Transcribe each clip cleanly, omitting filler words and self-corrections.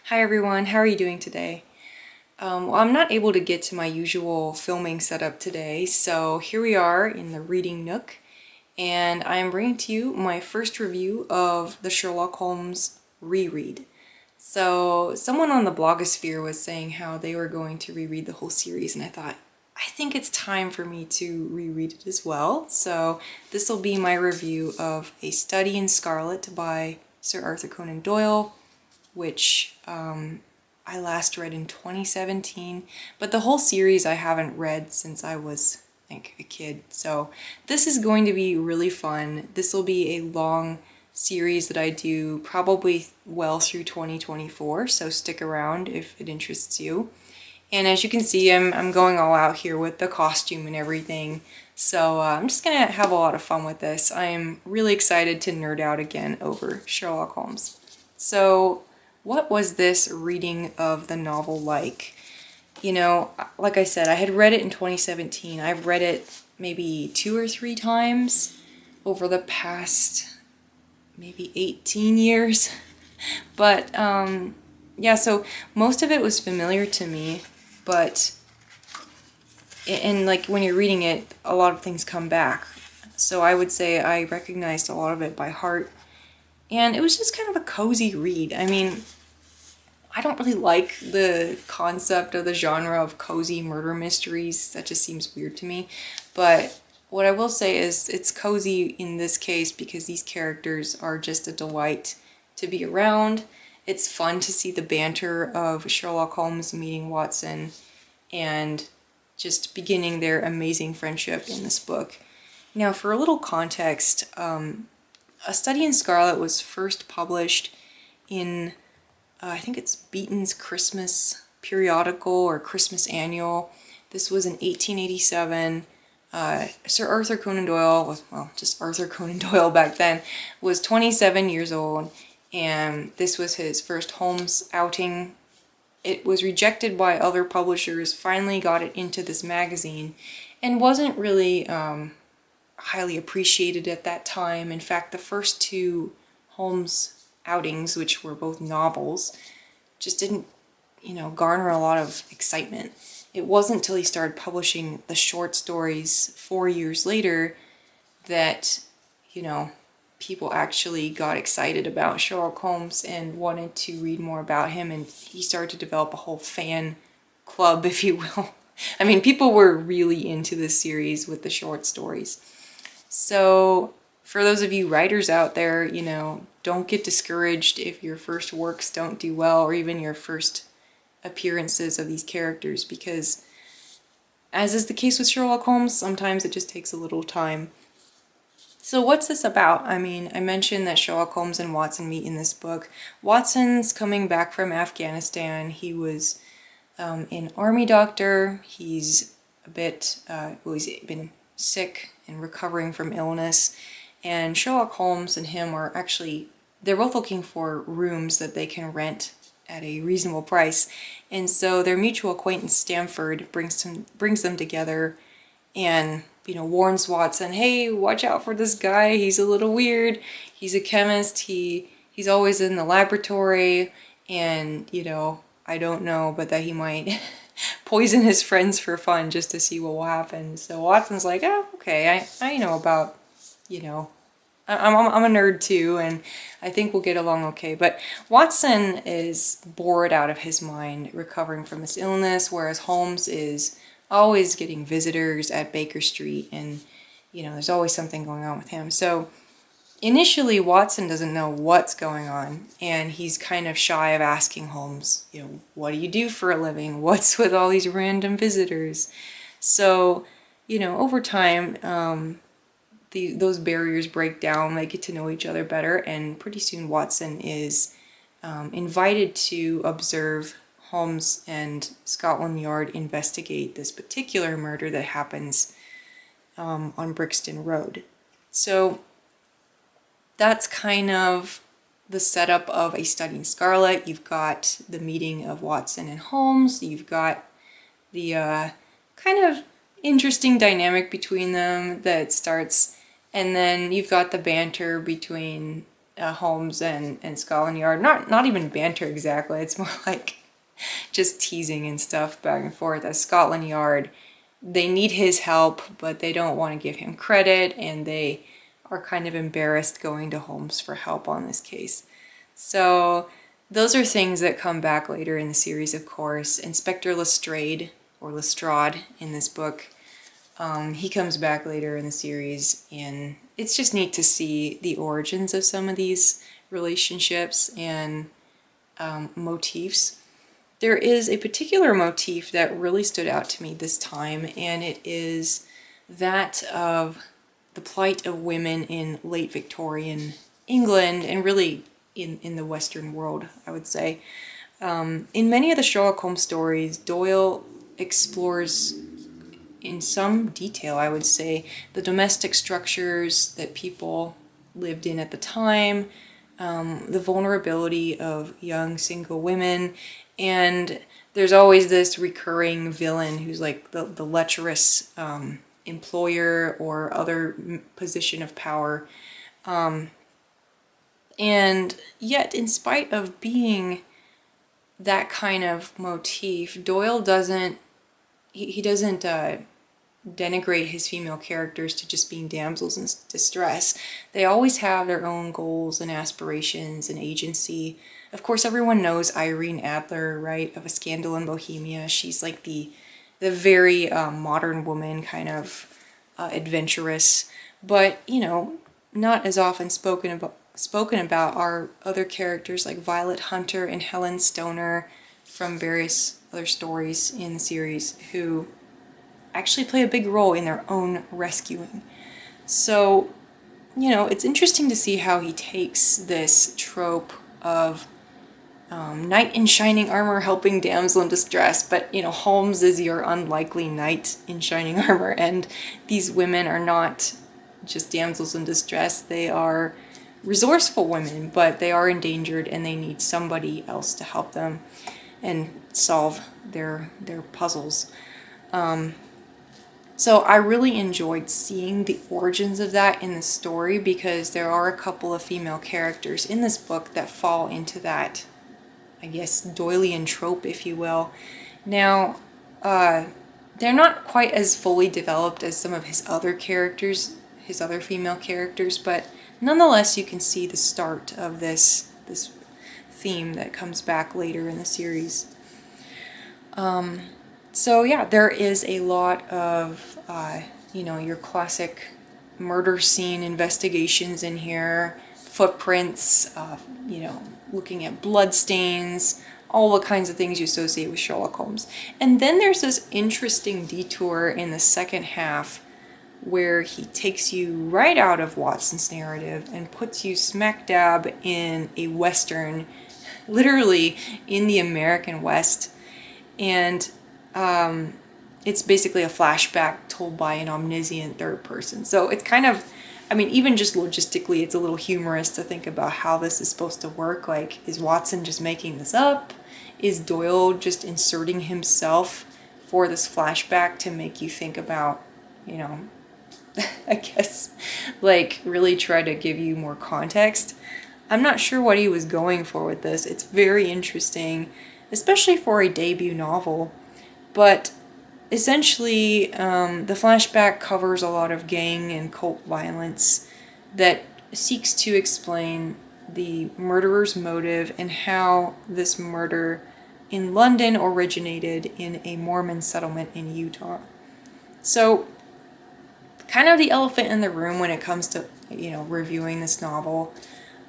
Hi everyone, how are you doing today? Well, I'm not able to get to my usual filming setup today, so here we are in the reading nook, and I am bringing to you my first review of the Sherlock Holmes reread. So someone on the blogosphere was saying how they were going to reread the whole series, and I thought, I think it's time for me to reread it as well. So this will be my review of A Study in Scarlet by Sir Arthur Conan Doyle, which I last read in 2017, but the whole series I haven't read since I was like a kid. So this is going to be really fun. This will be a long series that I do probably well through 2024, so stick around if it interests you. And as you can see, I'm going all out here with the costume and everything. So I'm just gonna have a lot of fun with this. I am really excited to nerd out again over Sherlock Holmes. So what was this reading of the novel like? You know, like I said, I had read it in 2017. I've read it maybe 2 or 3 times over the past maybe 18 years. But yeah, so most of it was familiar to me, but and like when you're reading it, a lot of things come back. So I would say I recognized a lot of it by heart. And it was just kind of a cozy read. I mean, I don't really like the concept of the genre of cozy murder mysteries. That just seems weird to me. But what I will say is it's cozy in this case because these characters are just a delight to be around. It's fun to see the banter of Sherlock Holmes meeting Watson and just beginning their amazing friendship in this book. Now, for a little context, A Study in Scarlet was first published in I think it's Beeton's Christmas periodical or Christmas annual. This was in 1887. Sir Arthur Conan Doyle, well, just Arthur Conan Doyle back then, was 27 years old, and this was his first Holmes outing. It was rejected by other publishers, finally got it into this magazine, and wasn't really highly appreciated at that time. In fact, the first 2 Holmes outings, which were both novels, just didn't, garner a lot of excitement. It wasn't until he started publishing the short stories 4 years later that, people actually got excited about Sherlock Holmes and wanted to read more about him, and he started to develop a whole fan club, if you will. I mean, people were really into this series with the short stories. So for those of you writers out there, don't get discouraged if your first works don't do well, or even your first appearances of these characters, because as is the case with Sherlock Holmes, sometimes it just takes a little time. So what's this about? I mean, I mentioned that Sherlock Holmes and Watson meet in this book. Watson's coming back from Afghanistan. He was an army doctor. He's a bit, he's been sick and recovering from illness. And Sherlock Holmes and him are actually, they're both looking for rooms that they can rent at a reasonable price. And so their mutual acquaintance Stamford brings them together and, warns Watson, hey, watch out for this guy. He's a little weird. He's a chemist. He's always in the laboratory, and, I don't know, but that he might poison his friends for fun just to see what will happen. So Watson's like, oh, okay, I know about, I'm a nerd too, and I think we'll get along okay. But Watson is bored out of his mind recovering from this illness, whereas Holmes is always getting visitors at Baker Street, and, there's always something going on with him. So initially, Watson doesn't know what's going on, and he's kind of shy of asking Holmes, what do you do for a living? What's with all these random visitors? So, over time, those barriers break down, they get to know each other better, and pretty soon Watson is invited to observe Holmes and Scotland Yard investigate this particular murder that happens on Brixton Road. So that's kind of the setup of A Study in Scarlet. You've got the meeting of Watson and Holmes. You've got the kind of interesting dynamic between them that starts, and then you've got the banter between Holmes and Scotland Yard. Not even banter exactly. It's more like just teasing and stuff back and forth. As Scotland Yard, they need his help, but they don't want to give him credit, and they are kind of embarrassed going to Holmes for help on this case. So those are things that come back later in the series, of course. Inspector Lestrade, or Lestrade in this book, he comes back later in the series, and it's just neat to see the origins of some of these relationships and motifs. There is a particular motif that really stood out to me this time, and it is that of the plight of women in late Victorian England, and really in the Western world, I would say. In many of the Sherlock Holmes stories, Doyle explores in some detail, I would say, the domestic structures that people lived in at the time, the vulnerability of young single women, and there's always this recurring villain who's like the lecherous employer or other position of power. And yet, in spite of being that kind of motif, Doyle doesn't, he doesn't denigrate his female characters to just being damsels in distress. They always have their own goals and aspirations and agency. Of course, everyone knows Irene Adler, right, of A Scandal in Bohemia. She's like the very modern woman, kind of adventurous, but, you know, not as often spoken about are other characters like Violet Hunter and Helen Stoner from various other stories in the series, who actually play a big role in their own rescuing. So, you know, it's interesting to see how he takes this trope of knight in shining armor helping damsel in distress, but, you know, Holmes is your unlikely knight in shining armor, and these women are not just damsels in distress. They are resourceful women, but they are endangered, and they need somebody else to help them and solve their puzzles. So I really enjoyed seeing the origins of that in the story, because there are a couple of female characters in this book that fall into that, I guess, Doylean trope, if you will. Now, they're not quite as fully developed as some of his other characters, his other female characters, but nonetheless you can see the start of this theme that comes back later in the series. So yeah, there is a lot of, you know, your classic murder scene investigations in here, footprints, you know, looking at blood stains, all the kinds of things you associate with Sherlock Holmes. And then there's this interesting detour in the second half where he takes you right out of Watson's narrative and puts you smack dab in a Western, literally in the American West. And it's basically a flashback told by an omniscient third person. So it's kind of, I mean, even just logistically, it's a little humorous to think about how this is supposed to work. Like, is Watson just making this up? Is Doyle just inserting himself for this flashback to make you think about, you know, I guess, like, really try to give you more context? I'm not sure what he was going for with this. It's very interesting, especially for a debut novel. But essentially, the flashback covers a lot of gang and cult violence that seeks to explain the murderer's motive and how this murder in London originated in a Mormon settlement in Utah. So, kind of the elephant in the room when it comes to, you know, reviewing this novel.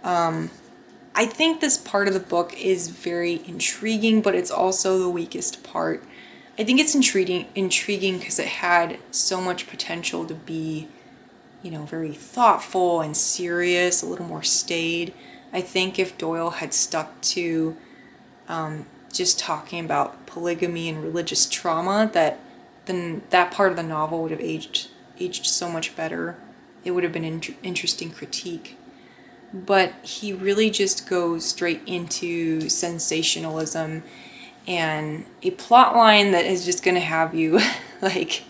I think this part of the book is very intriguing, but it's also the weakest part. I think it's intriguing because it had so much potential to be, you know, very thoughtful and serious, a little more staid. I think if Doyle had stuck to just talking about polygamy and religious trauma, then that part of the novel would have aged so much better. It would have been an interesting critique. But he really just goes straight into sensationalism and a plot line that is just going to have you like,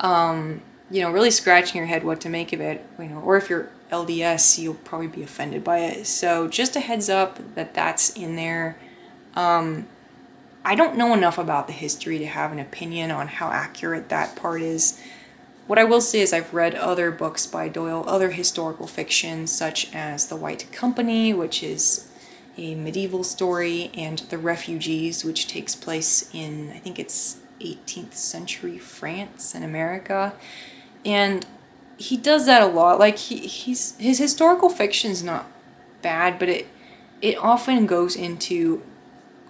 you know, really scratching your head what to make of it, you know, or if you're LDS, you'll probably be offended by it. So just a heads up that that's in there. I don't know enough about the history to have an opinion on how accurate that part is. What I will say is I've read other books by Doyle, other historical fiction, such as The White Company, which is a medieval story, and The Refugees, which takes place in, I think it's 18th century France and America. And he does that a lot. Like his historical fiction's not bad, but it often goes into,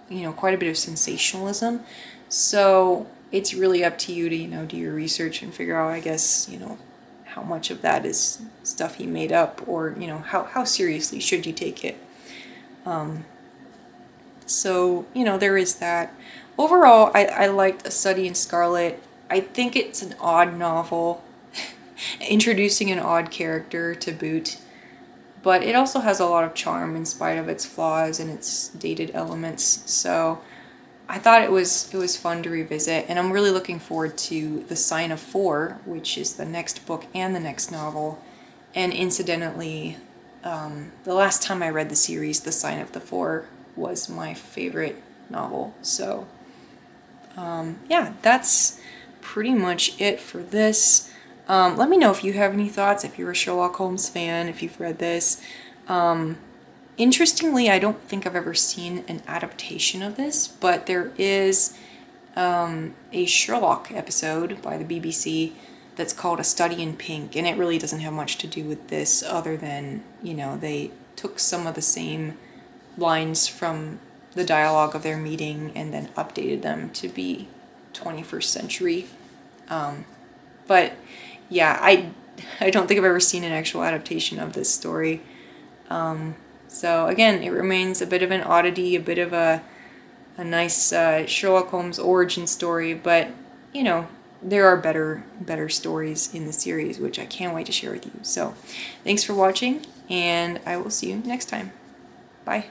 you know, quite a bit of sensationalism. So it's really up to you to, you know, do your research and figure out, I guess, you know, how much of that is stuff he made up, or, you know, how seriously should you take it. So, you know, there is that. Overall, I liked A Study in Scarlet. I think it's an odd novel, introducing an odd character to boot, but it also has a lot of charm in spite of its flaws and its dated elements. So I thought it was fun to revisit, and I'm really looking forward to The Sign of Four, which is the next book and the next novel. And incidentally, the last time I read the series, The Sign of the Four was my favorite novel. So yeah, that's pretty much it for this. Let me know if you have any thoughts, if you're a Sherlock Holmes fan, if you've read this. Interestingly, I don't think I've ever seen an adaptation of this, but there is a Sherlock episode by the BBC that's called A Study in Pink, and it really doesn't have much to do with this other than, you know, they took some of the same lines from the dialogue of their meeting and then updated them to be 21st century. But yeah, I don't think I've ever seen an actual adaptation of this story. So again, it remains a bit of an oddity, a bit of a nice Sherlock Holmes origin story, but, you know, there are better stories in the series, which I can't wait to share with you. So thanks for watching, and I will see you next time. Bye.